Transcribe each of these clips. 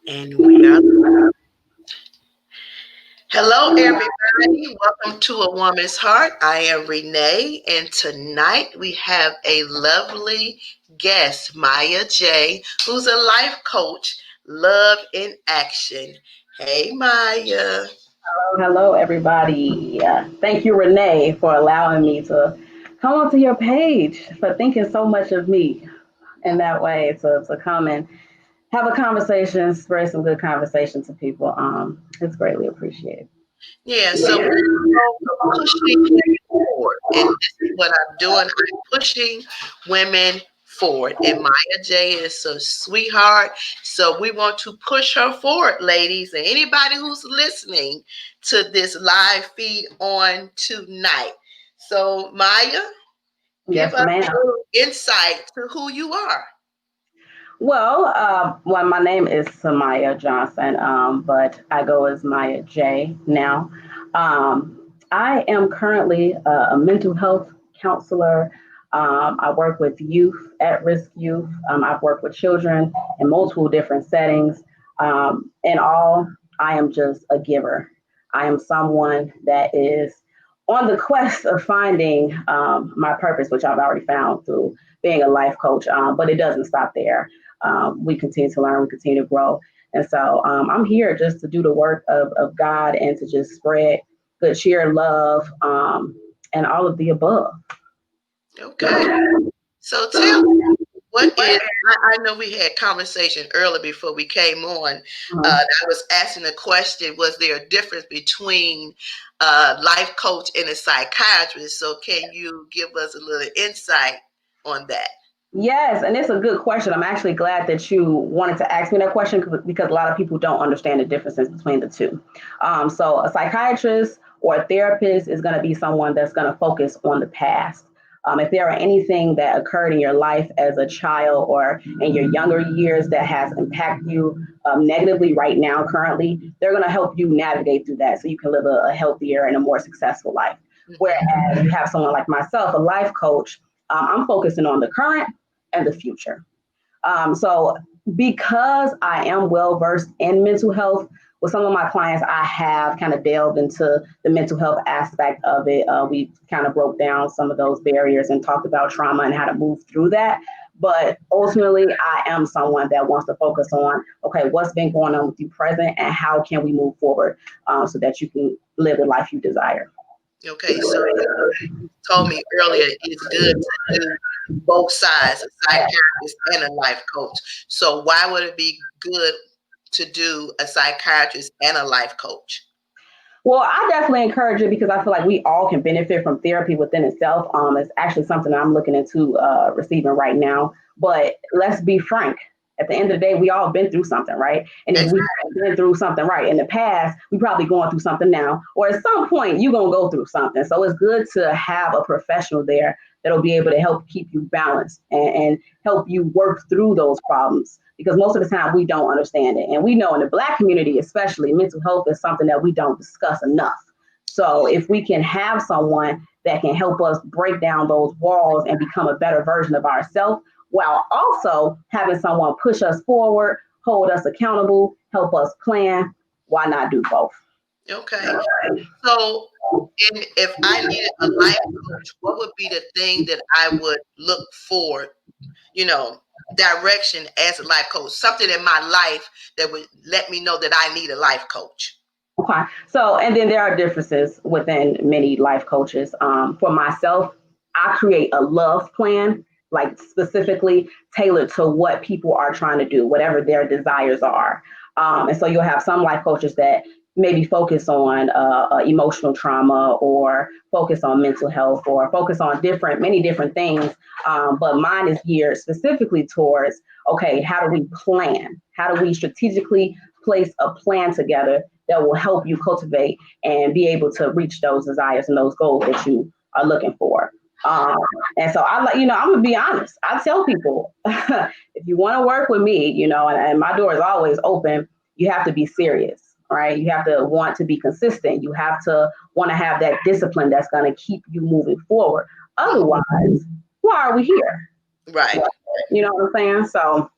And we are. Hello, everybody. Welcome to A Woman's Heart. I am Renee, and tonight we have a lovely guest, Miya J, who's a life coach, love in action. Hey, Maya. Hello, everybody. Thank you, Renee, for allowing me to come onto your page, for thinking so much of me in that way to come and have a conversation, spread some good conversation to people. It's greatly appreciated. Yeah, so we're pushing women forward, and this is what I'm doing. I'm pushing women forward, and Maya J is a sweetheart. So we want to push her forward, ladies, and anybody who's listening to this live feed on tonight. So Maya, give Yes, us ma'am. a little insight to who you are. Well, my name is Samaya Johnson, but I go as Maya J now. I am currently a mental health counselor. I work with youth, at risk youth. I've worked with children in multiple different settings. In all, I am just a giver. I am someone that is on the quest of finding my purpose, which I've already found through being a life coach, but it doesn't stop there. We continue to learn, we continue to grow. And so I'm here just to do the work of God and to just spread good cheer, love, and all of the above. Okay. So tell me, what is, I know we had conversation earlier before we came on. I was asking a question, was there a difference between a life coach and a psychiatrist? So can you give us a little insight on that? Yes, and it's a good question. I'm actually glad that you wanted to ask me that question because a lot of people don't understand the differences between the two. So, a psychiatrist or a therapist is going to be someone that's going to focus on the past. If there are anything that occurred in your life as a child or in your younger years that has impacted you negatively right now, currently, they're going to help you navigate through that so you can live a healthier and a more successful life. Mhm. Whereas you have someone like myself, a life coach, I'm focusing on the current and the future. So, because I am well versed in mental health, with some of my clients, I have kind of delved into the mental health aspect of it. We kind of broke down some of those barriers and talked about trauma and how to move through that. But ultimately, I am someone that wants to focus on okay, what's been going on with you present and how can we move forward so that you can live the life you desire. Okay, so you told me earlier it's good to do both sides, a psychiatrist and a life coach. So why would it be good to do a psychiatrist and a life coach? Well, I definitely encourage it because I feel like we all can benefit from therapy within itself. It's actually something that I'm looking into receiving right now. But let's be frank. At the end of the day, we all been through something, right? And if we have been through something right in the past, we probably going through something now, or at some point you're gonna go through something. So it's good to have a professional there that'll be able to help keep you balanced and help you work through those problems because most of the time we don't understand it. And we know in the Black community, especially, mental health is something that we don't discuss enough. So if we can have someone that can help us break down those walls and become a better version of ourselves, while also having someone push us forward, hold us accountable, help us plan, why not do both? Okay. So, if I needed a life coach, what would be the thing that I would look for, you know, direction as a life coach? Something in my life that would let me know that I need a life coach. Okay. So, and then there are differences within many life coaches. For myself, I create a love plan, like specifically tailored to what people are trying to do, whatever their desires are. And so you'll have some life coaches that maybe focus on emotional trauma or focus on mental health or focus on many different things. But mine is geared specifically towards, okay, how do we plan? How do we strategically place a plan together that will help you cultivate and be able to reach those desires and those goals that you are looking for. Um, and so I like, I'm gonna be honest. I tell people, if you want to work with me, and my door is always open, you have to be serious, right? You have to want to be consistent. You have to want to have that discipline that's going to keep you moving forward. Otherwise, why are we here? Right. You know what I'm saying? So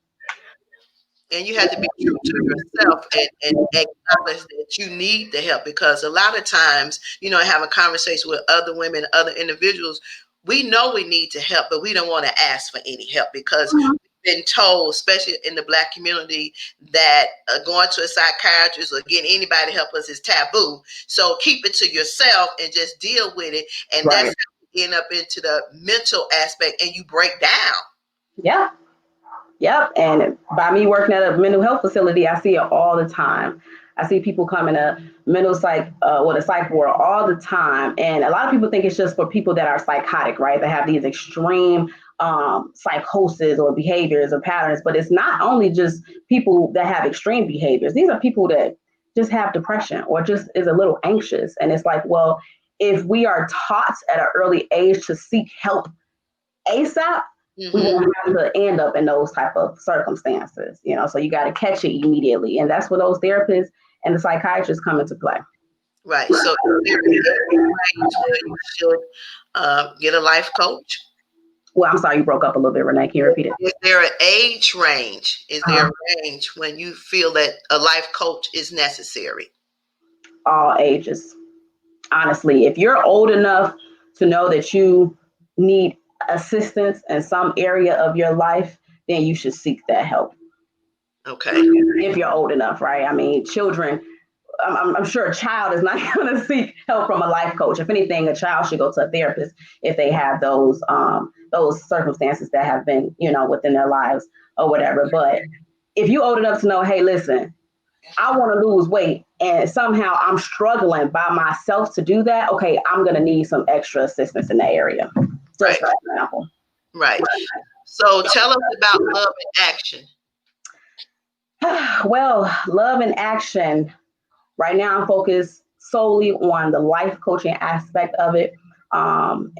And you have to be true to yourself and acknowledge that you need the help, because a lot of times, having conversation with other women, other individuals, we know we need to help, but we don't want to ask for any help because we've been told, especially in the Black community, that going to a psychiatrist or getting anybody to help us is taboo. So keep it to yourself and just deal with it. And that's Right. how you end up into the mental aspect and you break down. Yeah. Yep. And by me working at a mental health facility, I see it all the time. I see people coming to the psych ward all the time. And a lot of people think it's just for people that are psychotic, right? They have these extreme psychosis or behaviors or patterns. But it's not only just people that have extreme behaviors. These are people that just have depression or just is a little anxious. And it's like, well, if we are taught at an early age to seek help ASAP, we Mm-hmm. won't have to end up in those type of circumstances, so you got to catch it immediately. And that's where those therapists and the psychiatrists come into play. Right. So is there an age range where you should get a life coach? Well, I'm sorry, you broke up a little bit, Renee. Can you repeat it? Is there an age range? Is there Uh, a range when you feel that a life coach is necessary? all ages. Honestly, if you're old enough to know that you need assistance in some area of your life, then you should seek that help. Okay. If you're old enough, right? I mean, children, I'm sure a child is not going to seek help from a life coach. If anything, a child should go to a therapist if they have those circumstances that have been, within their lives or whatever. But if you're old enough to know, hey, listen, I want to lose weight and somehow I'm struggling by myself to do that, okay, I'm going to need some extra assistance in that area. Just Right. for example. Right. So tell us about love and action. Well, love and action. Right now, I'm focused solely on the life coaching aspect of it. Um,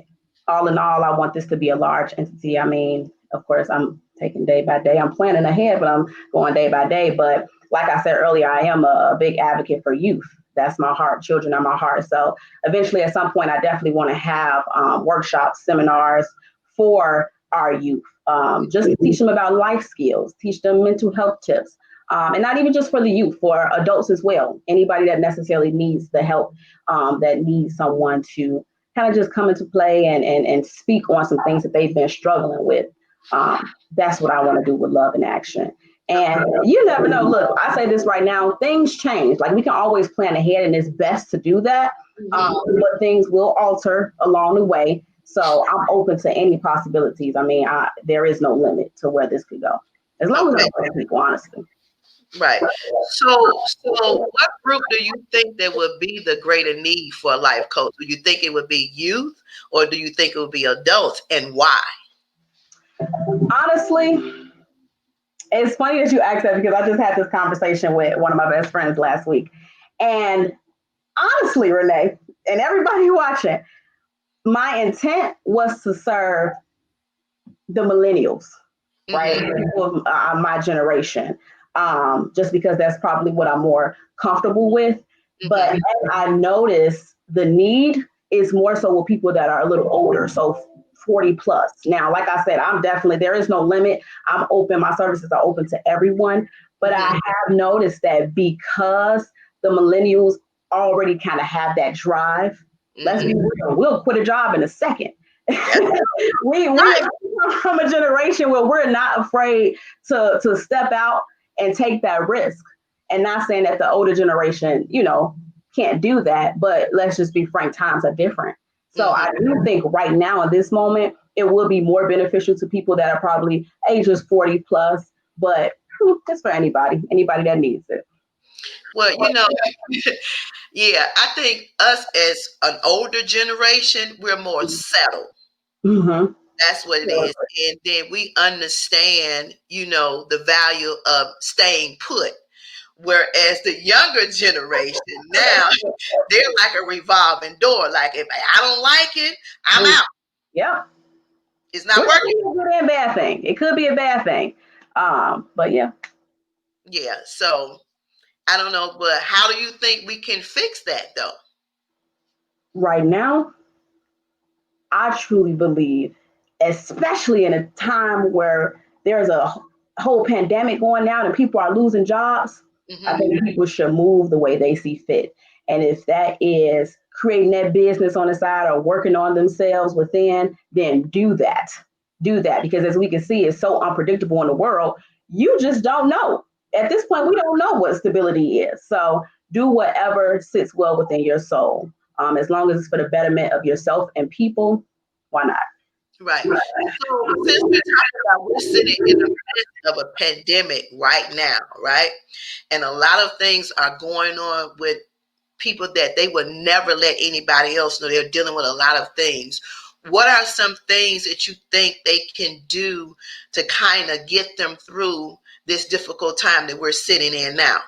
all in all, I want this to be a large entity. I mean, of course, I'm taking day by day. I'm planning ahead, but I'm going day by day. But like I said earlier, I am a big advocate for youth. That's my heart. Children are my heart. So eventually, at some point, I definitely want to have workshops, seminars for our youth, just to teach them about life skills, teach them mental health tips, and not even just for the youth, for adults as well. Anybody that necessarily needs the help, that needs someone to kind of just come into play and speak on some things that they've been struggling with. That's what I want to do with love and action. And you never know. Look, I say this right now, things change. Like we can always plan ahead, and it's best to do that. But things will alter along the way. So I'm open to any possibilities. I mean, there is no limit to where this could go, as long as Okay. I'm helping people, honestly. Right. So what group do you think there would be the greater need for a life coach? Do you think it would be youth or do you think it would be adults, and why? Honestly, it's funny that you asked that because I just had this conversation with one of my best friends last week. And honestly, Renee, and everybody watching, my intent was to serve the millennials, right? Mm-hmm. People of my generation, just because that's probably what I'm more comfortable with. But Mm-hmm. as I notice the need is more so with people that are a little older, so 40 plus. Now, like I said, I'm definitely, there is no limit. I'm open, my services are open to everyone. But I Mm-hmm. have noticed that because the millennials already kind of have that drive, let's be Mm-hmm. real, we'll quit a job in a second. That's We right. are from a generation where we're not afraid to step out and take that risk. And not saying that the older generation, can't do that, but let's just be frank, times are different. So Mm-hmm. I do think right now in this moment, it will be more beneficial to people that are probably ages 40 plus, but it's for anybody that needs it. Well, yeah, I think us as an older generation, we're more settled. Mm-hmm. That's what it is. And then we understand, the value of staying put. Whereas the younger generation now, they're like a revolving door. Like if I don't like it, I'm out. Yeah. It's not Which could working. be a good and bad thing. It could be a bad thing. But yeah, Yeah. So I don't know, but how do you think we can fix that though? right now, I truly believe, especially in a time where there's a whole pandemic going down and people are losing jobs, I Mm-hmm. think people should move the way they see fit. And if that is creating that business on the side or working on themselves within, then do that. Do that because as we can see, it's so unpredictable in the world. You just don't know. At this point, we don't know what stability is. So do whatever sits well within your soul. As long as it's for the betterment of yourself and people, why not? Right. So since we're talking about we're sitting in the midst of a pandemic right now, right? And a lot of things are going on with people that they would never let anybody else know. They're dealing with a lot of things. What are some things that you think they can do to kind of get them through this difficult time that we're sitting in now?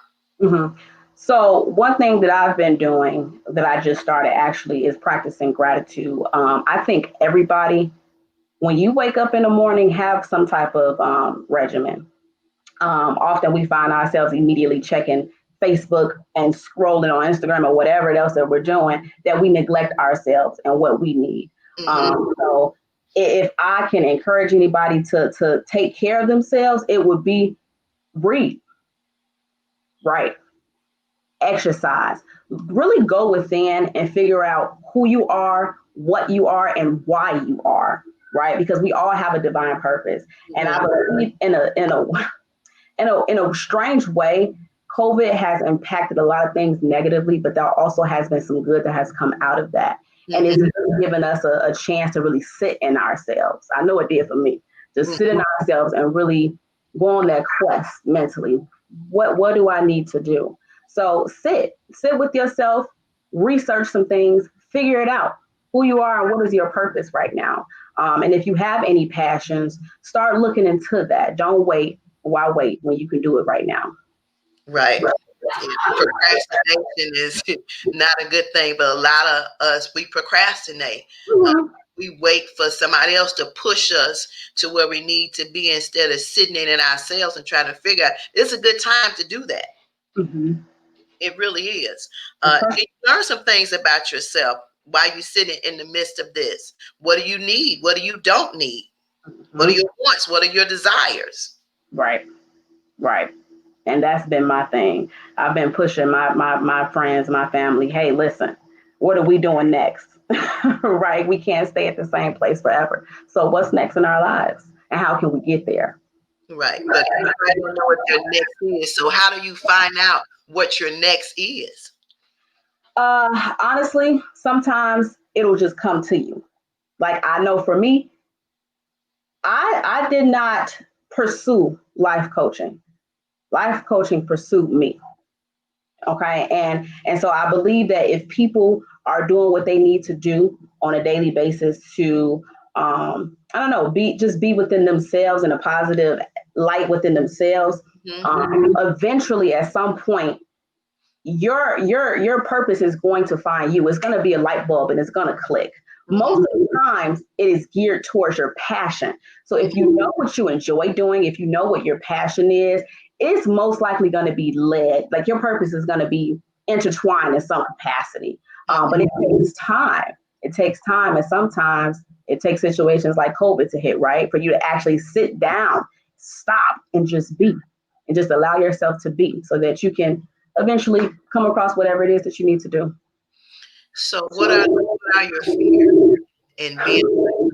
Mhm. So one thing that I've been doing that I just started actually is practicing gratitude. I think everybody, when you wake up in the morning, have some type of regimen. Often we find ourselves immediately checking Facebook and scrolling on Instagram or whatever else that we're doing that we neglect ourselves and what we need. Mm-hmm. So if I can encourage anybody to take care of themselves, it would be breathe, right? Exercise. Really go within and figure out who you are, what you are, and why you are, right? Because we all have a divine purpose. And I Mm-hmm. believe in a strange way, COVID has impacted a lot of things negatively, but there also has been some good that has come out of that. And Mm-hmm. it's really given us a chance to really sit in ourselves. I know it did for me. Just sit in ourselves and really go on that quest mentally. What do I need to do? So sit with yourself, research some things, figure it out. Who you are and what is your purpose right now. And if you have any passions, start looking into that. Don't wait. Why wait when you can do it right now? Right. Yeah, procrastination is not a good thing, but a lot of us, we procrastinate. Uh, Mhm. we wait for somebody else to push us to where we need to be instead of sitting in it ourselves and trying to figure out it's a good time to do that. Mhm. It really is. Okay. Can you learn some things about yourself while you're sitting in the midst of this? What do you need? What do you don't need? What are Mhm. your wants? What are your desires? Right. Right. And that's been my thing. I've been pushing my friends, my family. Hey, listen, what are we doing next? Right? We can't stay at the same place forever. So what's next in our lives, and how can we get there? Right. But everybody don't know what their next is. So how do you find out what your next is? Honestly, sometimes it'll just come to you. Like I know for me, I did not pursue life coaching. Life coaching pursued me. Okay. And so I believe that if people are doing what they need to do on a daily basis to I don't know, be within themselves in a positive light within themselves, Hmm. eventually at some point your purpose is going to find you. It's going to be a light bulb and it's going to click. Most Hmm. of the times it is geared towards your passion. So if you know what you enjoy doing, if you know what your passion is, it's most likely going to be led. Like your purpose is going to be intertwined in some capacity. But it takes time. It takes time, and sometimes it takes situations like COVID to hit, right, for you to actually sit down, stop, and just be, and just allow yourself to be, so that you can eventually come across whatever it is that you need to do. So what are your fears in being?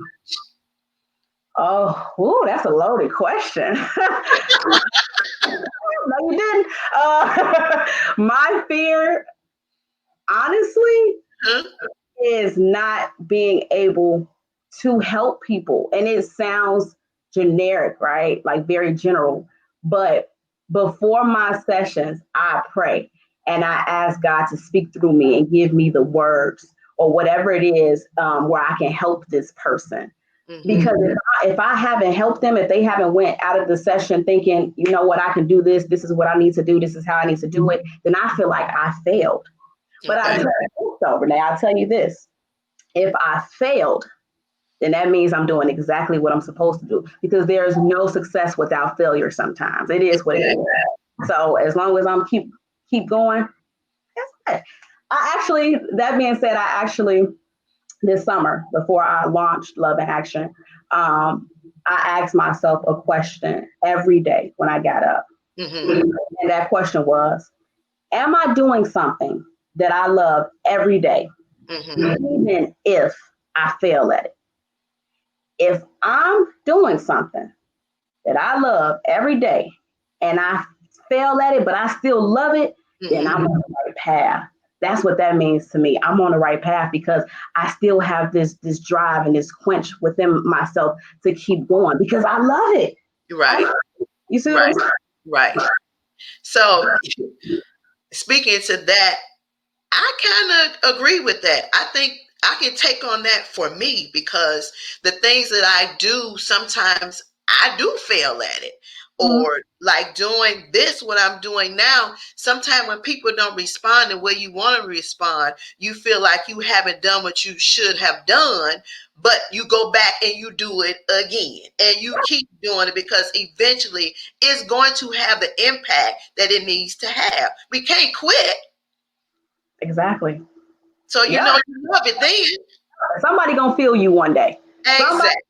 Oh, ooh, that's a loaded question. No, you didn't. My fear, honestly, Huh? is not being able to help people. And it sounds generic, right? Like very general. But before my sessions, I pray and I ask God to speak through me and give me the words or whatever it is where I can help this person. Hmm. Because if I haven't helped them, if they haven't went out of the session thinking, you know what, I can do this, this is what I need to do, this is how I need to do it, then I feel like I failed. But I Okay. tell you this, Renee, I'll tell you this. If I failed, then that means I'm doing exactly what I'm supposed to do because there is no success without failure sometimes. It is what it is. So as long as I'm keep going, that's good. I actually, that being said, I actually this summer before I launched Love in Action, um, I asked myself a question every day when I got up. Mm-hmm. And that question was, am I doing something that I love every day, Mm-hmm. even if I fail at it? If I'm doing something that I love every day and I fail at it, but I still love it, then Mm-hmm. I'm on the right path. That's what that means to me. I'm on the right path because I still have this drive and this quench within myself to keep going because I love it. Right. You see what I'm Right. saying? Right. So speaking to that, I kind of agree with that. I think I can take on that for me because the things that I do, sometimes I do fail at it. Mhm. Or like doing this, what I'm doing now, sometimes when people don't respond the way you want to respond, you feel like you haven't done what you should have done, but you go back and you do it again. And you keep doing it because eventually it's going to have the impact that it needs to have. We can't quit. Exactly. So you Yeah. know you love it then. Somebody gonna feel you one day. Somebody Exactly.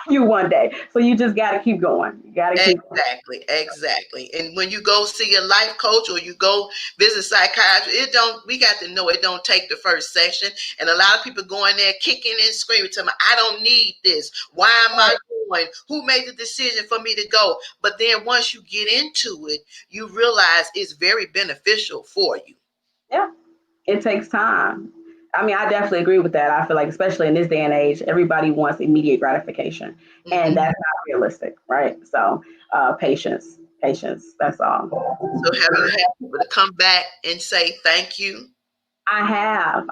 you one day. So you just gotta keep going. You gotta keep going. Exactly. Exactly. And when you go see a life coach or you go visit a psychiatrist, it don't we got to know it don't take the first session. And a lot of people go in there kicking and screaming to me, I don't need this. Why am I going? Who made the decision for me to go? But then once you get into it, you realize it's very beneficial for you. Yeah. It takes time. I mean, I definitely agree with that. I feel like, especially in this day and age, everybody wants immediate gratification, and Hmm. that's not realistic, right? So, patience, patience. That's all. So have you had people to come back and say thank you? I have,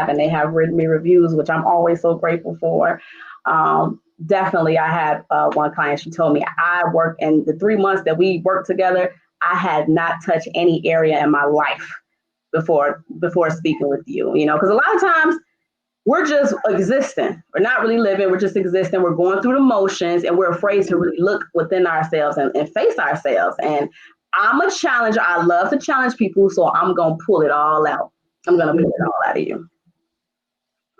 and they have written me reviews, which I'm always so grateful for. Definitely, I had one client. She told me I worked in the 3 months that we worked together. I had not touched any area in my life before speaking with you. You know, because a lot of times we're just existing. We're not really living. We're just existing. We're going through the motions and we're afraid to really look within ourselves and face ourselves. And I'm a challenger. I love to challenge people. So I'm going to pull it all out. I'm going to pull it all out of you.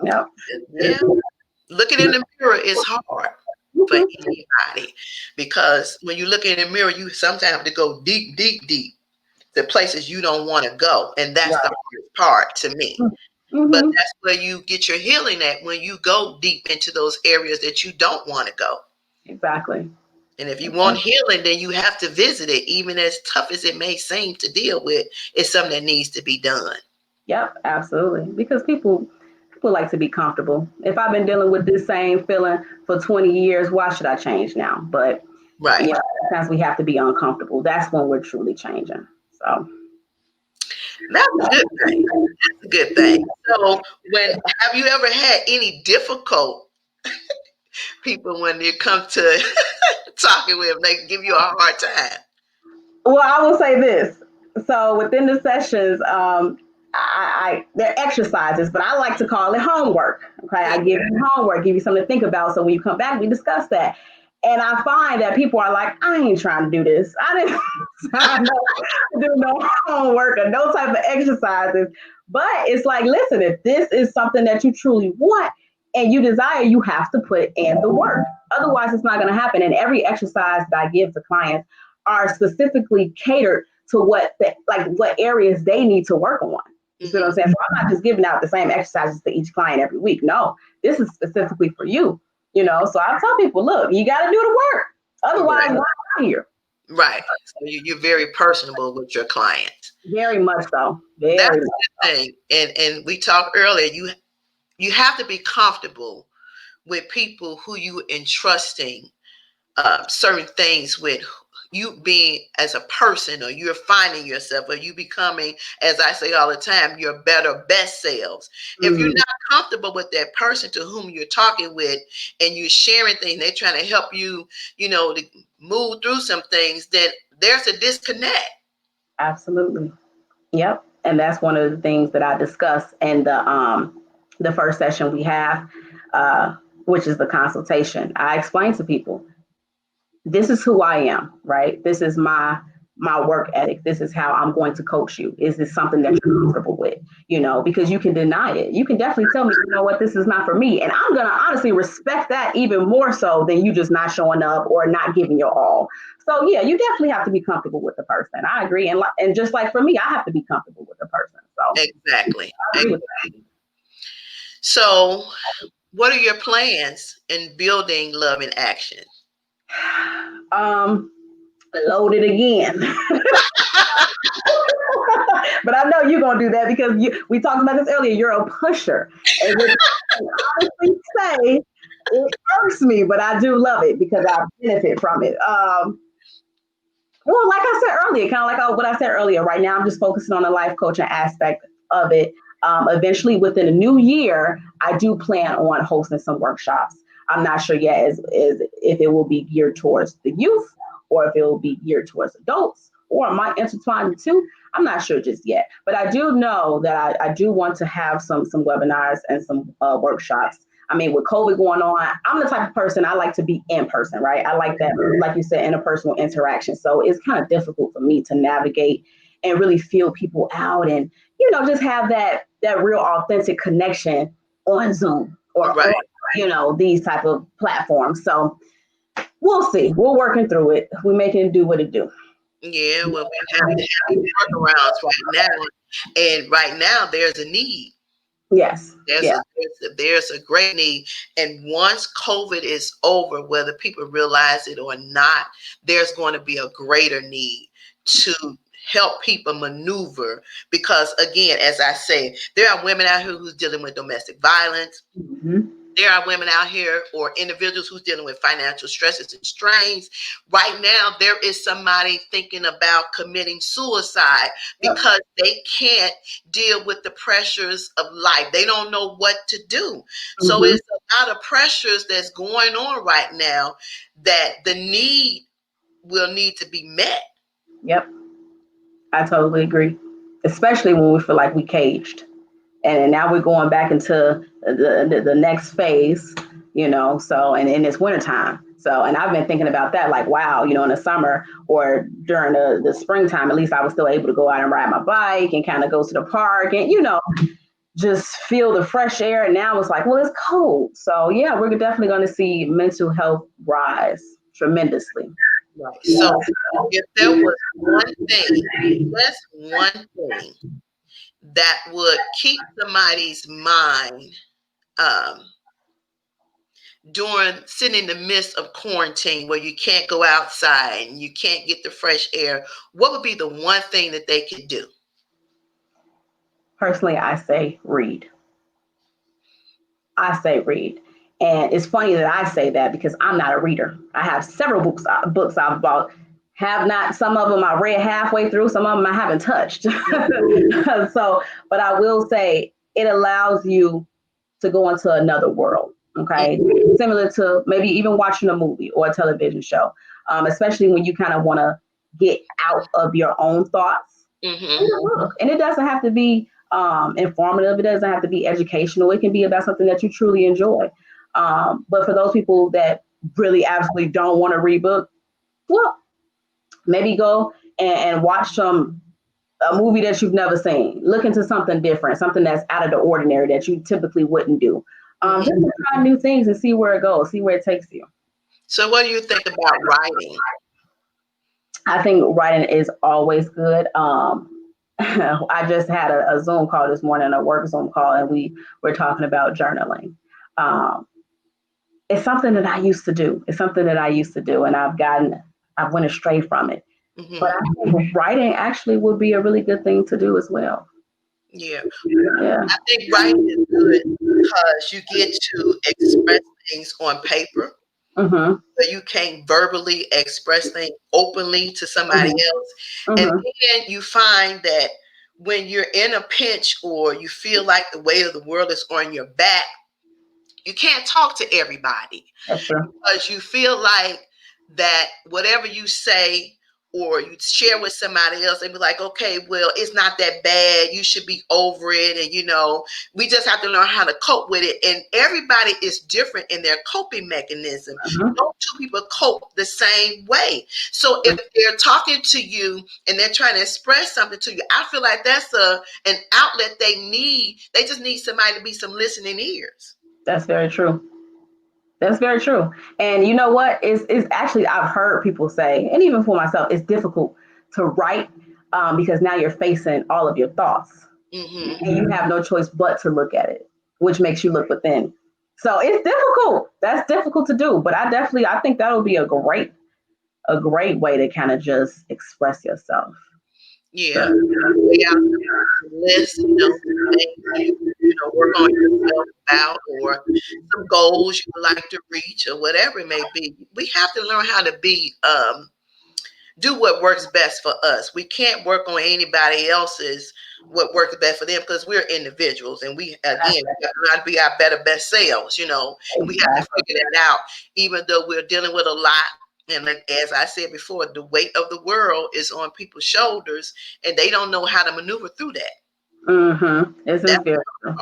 Yep. Yeah. Looking in the mirror is hard for Mhm. anybody because when you look in the mirror, you sometimes have to go deep, deep, deep to places you don't want to go. And that's the Right. hardest part to me. But Hmm. that's where you get your healing at when you go deep into those areas that you don't want to go. Exactly. And if you want healing, then you have to visit it, even as tough as it may seem to deal with. It's something that needs to be done. Yep. Absolutely. Because people like to be comfortable. If I've been dealing with this same feeling for 20 years, why should I change now? But Right. yeah, sometimes we have to be uncomfortable. That's when we're truly changing. So That's a good thing. That's a good thing. So, when have you ever had any difficult people when it comes to talking with them? They give you a hard time. well, I will say this. So within the sessions, they're exercises, but I like to call it homework. Okay, I give you homework, give you something to think about. So when you come back, we discuss that. And I find that people are like, I ain't trying to do this. I didn't sign up to do no homework or no type of exercises. But it's like, listen, if this is something that you truly want and you desire, you have to put in the work. Otherwise, it's not going to happen. And every exercise that I give to clients are specifically catered to what areas they need to work on. You see what I'm Hmm. saying? So I'm not just giving out the same exercises to each client every week. No, this is specifically for you. You know, so I tell people, look, you got to do the work. Otherwise, Right. why am I here? Right. So you're very personable with your clients. Very much so. That's Very a much. good thing. And we talked earlier. You have to be comfortable with people who you entrusting certain things with you being as a person, or you're finding yourself, or you becoming, as I say all the time, your better best selves. If you're Mhm. not comfortable with that person to whom you're talking with and you're sharing things, they're trying to help you, to move through some things, then there's a disconnect. Absolutely. Yep. And that's one of the things that I discuss in the first session we have, uh, which is the consultation. I explain to people, this is who I am, right? This is my my work ethic. This is how I'm going to coach you. Is this something that you're comfortable with? Because you can deny it. You can definitely tell me, you know what, this is not for me. And I'm going to honestly respect that even more so than you just not showing up or not giving your all. So yeah, you definitely have to be comfortable with the person. I agree. And just like for me, I have to be comfortable with the person. So Exactly. I agree with So, what are your plans in building love in action? that. Loaded again. But I know you're gonna do that because we talked about this earlier. You're a pusher, and which I can honestly say it hurts me, but I do love it because I benefit from it. Well, like I said earlier, kind of like what I said earlier. Right now, I'm just focusing on the life coaching aspect of it. Eventually, within the new year, I do plan on hosting some workshops. I'm not sure yet is if it will be geared towards the youth or if it will be geared towards adults or it might intertwine the two. I'm not sure just yet, but I do know that I do want to have some webinars and some workshops. I mean, with COVID going on, I'm the type of person I like to be in person, right? I like that, like you said, interpersonal interaction. So it's kind of difficult for me to navigate and really feel people out and, just have that real authentic connection on Zoom or on, Right. these type of platforms. So we'll see. We're working through it. We making it do what it do. Yeah, well, we have to have these workarounds right now. And right now, there's a need. Yes. There's Yeah. a great need. And once COVID is over, whether people realize it or not, there's going to be a greater need to help people maneuver. Because again, as I say, there are women out here who's dealing with domestic violence. Mm-hmm. There are women out here or individuals who's dealing with financial stresses and strains. Right now, there is somebody thinking about committing suicide Yep. because they can't deal with the pressures of life. They don't know what to do. So Mm-hmm. it's a lot of pressures that's going on right now that the need will need to be met. Yep. I totally agree. Especially when we feel like we caged. And now we're going back into the next phase, so and it's wintertime. So and I've been thinking about that, like, wow, in the summer or during the springtime, at least I was still able to go out and ride my bike and kind of go to the park and just feel the fresh air. And now it's like, well, it's cold. So yeah, we're definitely going to see mental health rise tremendously. Right. So if there was one thing, just one thing that would keep somebody's mind um, during sitting in the midst of quarantine where you can't go outside and you can't get the fresh air, what would be the one thing that they could do? Personally, I say read. I say read. And it's funny that I say that because I'm not a reader. I have several books I've bought. Have not some of them I read halfway through, some of them I haven't touched. So, but I will say it allows you to go into another world. Okay, similar to maybe even watching a movie or a television show, especially when you kind of want to get out of your own thoughts. Mm-hmm. And it doesn't have to be informative. It doesn't have to be educational. It can be about something that you truly enjoy. But for those people that really absolutely don't want to read book, well, maybe go and watch a movie that you've never seen. Look into something different, something that's out of the ordinary that you typically wouldn't do. Just Mm-hmm. to try new things and see where it goes, see where it takes you. So, what do you think about writing? I think writing is always good. I just had a Zoom call this morning, a work Zoom call, and we were talking about journaling. Um, it's something that I used to do. It's something that I used to do, and I went astray from it. But Mm-hmm. I think writing actually would be a really good thing to do as well. Yeah, Yeah. I think writing is good because you get to express things on paper, Mm-hmm. but you can't verbally express things openly to somebody Mm-hmm. else. And Mm-hmm. then you find that when you're in a pinch or you feel like the weight of the world is on your back, you can't talk to everybody That's true. because you feel like that whatever you say or you share with somebody else and be like, okay, well, it's not that bad. You should be over it. And, we just have to learn how to cope with it. And everybody is different in their coping mechanism. Mm-hmm. No two people cope the same way. So if they're talking to you and they're trying to express something to you, I feel like that's an outlet they need. They just need somebody to be some listening ears. That's very true. That's very true. And you know what? It's actually, I've heard people say, and even for myself, it's difficult to write because now you're facing all of your thoughts Mm-hmm. and you have no choice but to look at it, which makes you look within. So it's difficult. That's difficult to do. But I think that'll be a great way to kind of just express yourself. So, Yeah. Lay out some list, some things work on yourself about, or some goals you would like to reach, or whatever it may be. We have to learn how to be do what works best for us. We can't work on anybody else's what works best for them, because we're individuals, and we again we have to learn how to be our best selves, and we have to exactly. figure that out, even though we're dealing with a lot. And like, as I said before, the weight of the world is on people's shoulders, and they don't know how to maneuver through that. Mm-hmm. This is That's very true.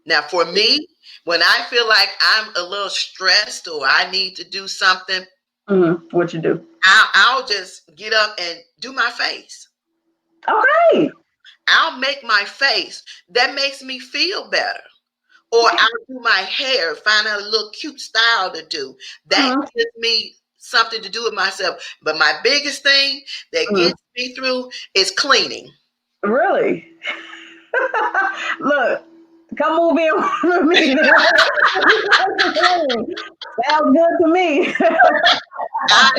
now for me, when I feel like I'm a little stressed or I need to do something, Mm-hmm. What you do? I'll just get up and do my face. Okay. I'll make my face. That makes me feel better. Or I'll do my hair, find out a little cute style to do. That Mm-hmm. gives me something to do with myself. But my biggest thing that Mm-hmm. gets me through is cleaning. Really? Look, come move in with me. Sounds good to me. I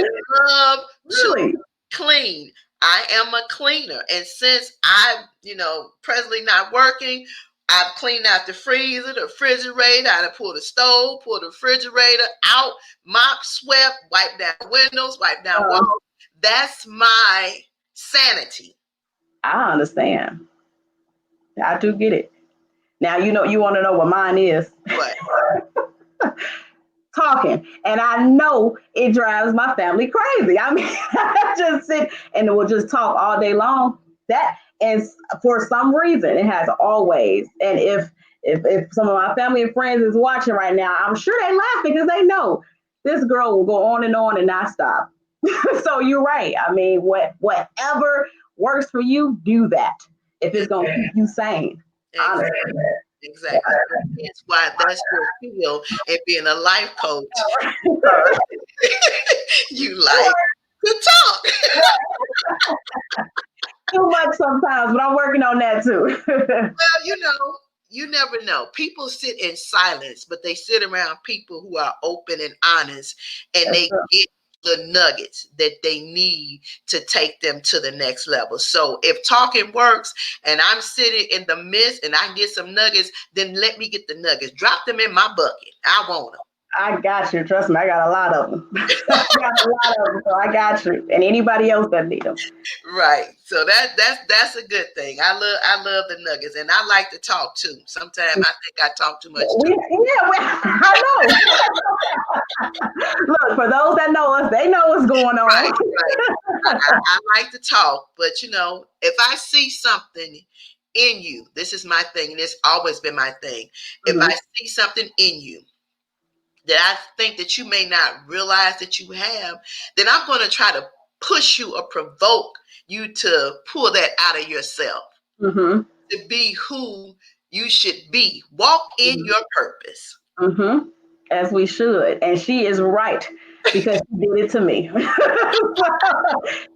love to Really? clean. I am a cleaner. And since I'm, presently not working, I've cleaned out the freezer, the refrigerator. I done pulled the stove, pulled the refrigerator out, mop, swept, wipe down windows, wipe down Uh, walls. That's my sanity. I understand. I do get it. Now you want to know what mine is. But Talking, and I know it drives my family crazy. I mean, I just sit and we'll just talk all day long. That is for some reason it has always. And if some of my family and friends is watching right now, I'm sure they laughing because they know this girl will go on and not stop. So you're right. I mean, whatever works for you, do that. If it's gonna keep you sane, honestly. exactly. Exactly. That's why that's your feel and being a life coach. You like to talk. Too much sometimes, but I'm working on that too. Well, you never know. People sit in silence, but they sit around people who are open and honest, and That's they get the nuggets that they need to take them to the next level. So if talking works and I'm sitting in the midst and I can get some nuggets, then let me get the nuggets. Drop them in my bucket. I want them. I got you. Trust me, I got a lot of them. I got a lot of them, so I got you. And anybody else that need them. Right. So that's a good thing. I love the nuggets, and I like to talk too. Sometimes I think I talk too much too. I know. Look, for those that know us, they know what's going Right, on. right. I like to talk, but if I see something in you, this is my thing, and it's always been my thing. If Mhm. I see something in you that I think that you may not realize that you have, then I'm going to try to push you or provoke you to pull that out of yourself, Mhm. to be who you should be. Walk in Mhm. your purpose. Mhm. As we should, and she is right because she did it to me.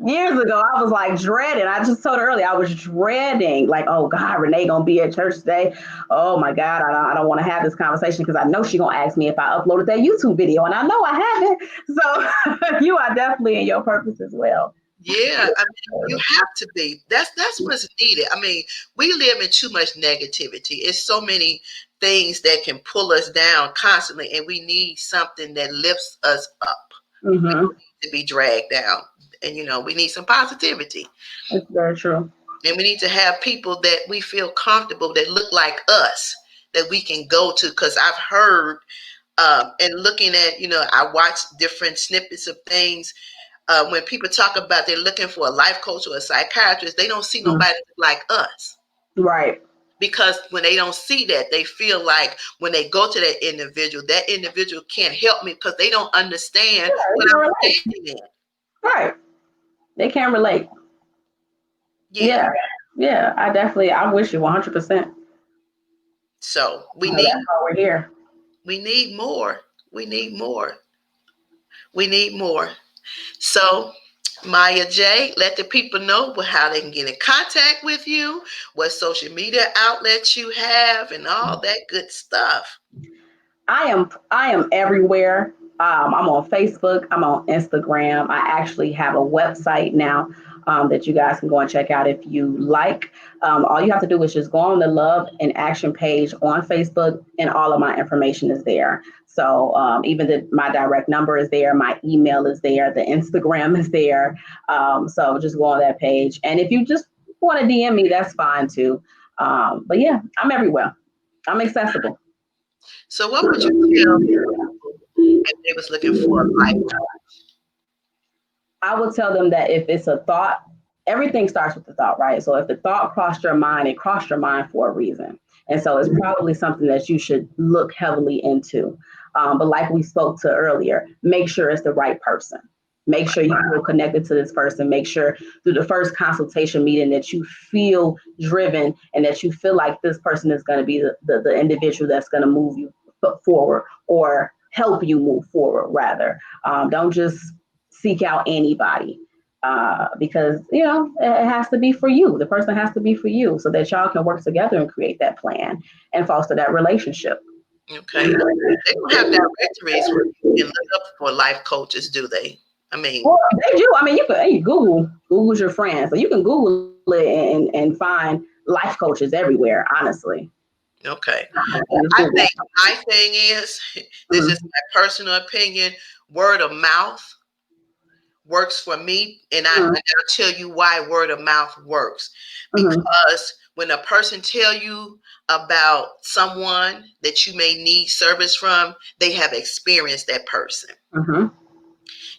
Years ago, I was like dreading. I just told her earlier, I was dreading, like, oh God, Renee gonna be at church today. Oh my God, I don't want to have this conversation because I know she gonna ask me if I uploaded that YouTube video, and I know I haven't. So you are definitely in your purpose as well. Yeah, I mean, you have to be. That's what's needed. I mean, we live in too much negativity. It's so many things that can pull us down constantly, and we need something that lifts us up. We Mm-hmm. don't need to be dragged down, and we need some positivity, That's very true. and we need to have people that we feel comfortable that look like us that we can go to. Because I've heard and looking at, I watch different snippets of things. when people talk about they're looking for a life coach or a psychiatrist, they don't see nobody like us. Right. Because when they don't see that, they feel like when they go to that individual can't help me because they don't understand what I'm standing in. Right. They can't relate. Yeah. Yeah. Yeah. I'm with you 100%. So That's why we're here. we need more. We need more. We need more. So, Miya J, let the people know how they can get in contact with you, what social media outlets you have, and all that good stuff. I am everywhere. I'm on Facebook. I'm on Instagram. I actually have a website now that you guys can go and check out if you like. All you have to do is just go on the Love and Action page on Facebook, and all of my information is there. So even my direct number is there, my email is there, the Instagram is there. So just go on that page, and if you just want to DM me, that's fine too. But yeah, I'm everywhere. I'm accessible. So, what would you tell people if they was looking for a life I will tell them that if it's a thought, everything starts with the thought, right? So if the thought crossed your mind, it crossed your mind for a reason. And so it's probably something that you should look heavily into. But like we spoke to earlier, make sure it's the right person. Make sure you feel connected to this person. Make sure through the first consultation meeting that you feel driven and that you feel like this person is going to be the individual that's going to move you forward or help you move forward, rather. Don't just seek out anybody because it has to be for you. The person has to be for you so that y'all can work together and create that plan and foster that relationship. Okay. They don't have directories where you can look up for life coaches, do they? I mean, Well, they do. I mean, you Google's your friend, so you can Google it and find life coaches everywhere. Honestly, okay. just I Google. think my thing is, this is Mm-hmm. my personal opinion, word of mouth works for me. And I'll tell you why word of mouth works. Mm-hmm. Because when a person tell you about someone that you may need service from, they have experienced that person. Mm-hmm.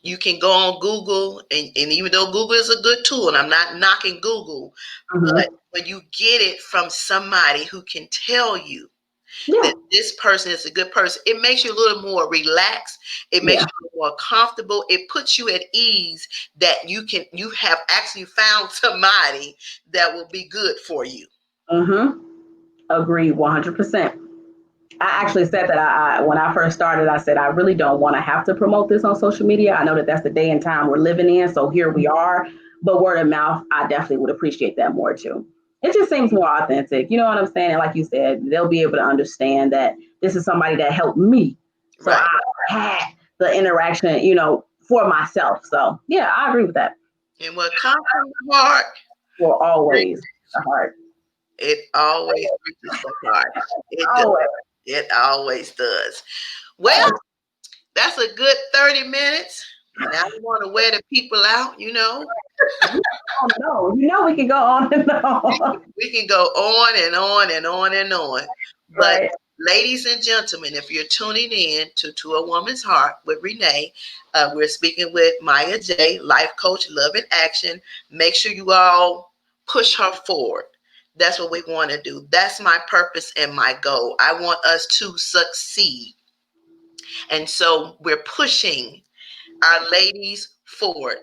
You can go on Google, and even though Google is a good tool, and I'm not knocking Google, but Mm-hmm. when you get it from somebody who can tell you Yeah. that this person is a good person, it makes you a little more relaxed. It makes Yeah. you a little more comfortable. It puts you at ease that you have actually found somebody that will be good for you. Mm-hmm. Agree 100%. I actually said that when I first started, I said I really don't want to have to promote this on social media. I know that that's the day and time we're living in, so here we are. But word of mouth, I definitely would appreciate that more too. It just seems more authentic. You know what I'm saying? And like you said, they'll be able to understand that this is somebody that helped me. So Right. I had the interaction, for myself. So yeah, I agree with that. And what comes from the heart, Will always the heart. it always reaches the heart. It does. Always. It always does. Well, that's a good 30 minutes. Now we want to wear the people out. Oh no, we can go on and on. We can go on and on and on and on. But Right. ladies and gentlemen, if you're tuning in to A Woman's Heart with Renee, we're speaking with Miya J, life coach, love in action. Make sure you all push her forward. That's what we want to do. That's my purpose and my goal. I want us to succeed. And so we're pushing our ladies forward.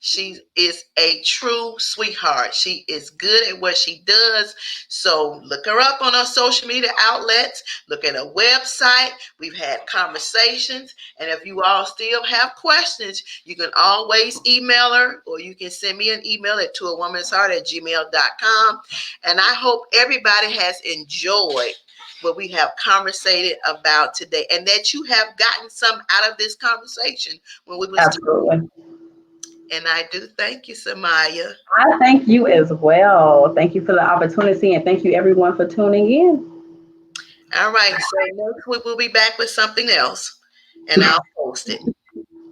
She is a true sweetheart. She is good at what she does. So look her up on our social media outlets. Look at her website. We've had conversations. And if you all still have questions, you can always email her or you can send me an email at toawomansheart@gmail.com. And I hope everybody has enjoyed what we have conversated about today and that you have gotten some out of this conversation when we was Absolutely. and I do thank you, Samaya. I thank you as well. Thank you for the opportunity and thank you everyone for tuning in. All right, so next week we'll be back with something else and I'll post it.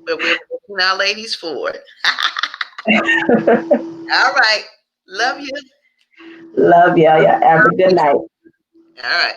But we're pushing our ladies forward. All right. Love you. Love ya. Yeah. Have a good night. All right.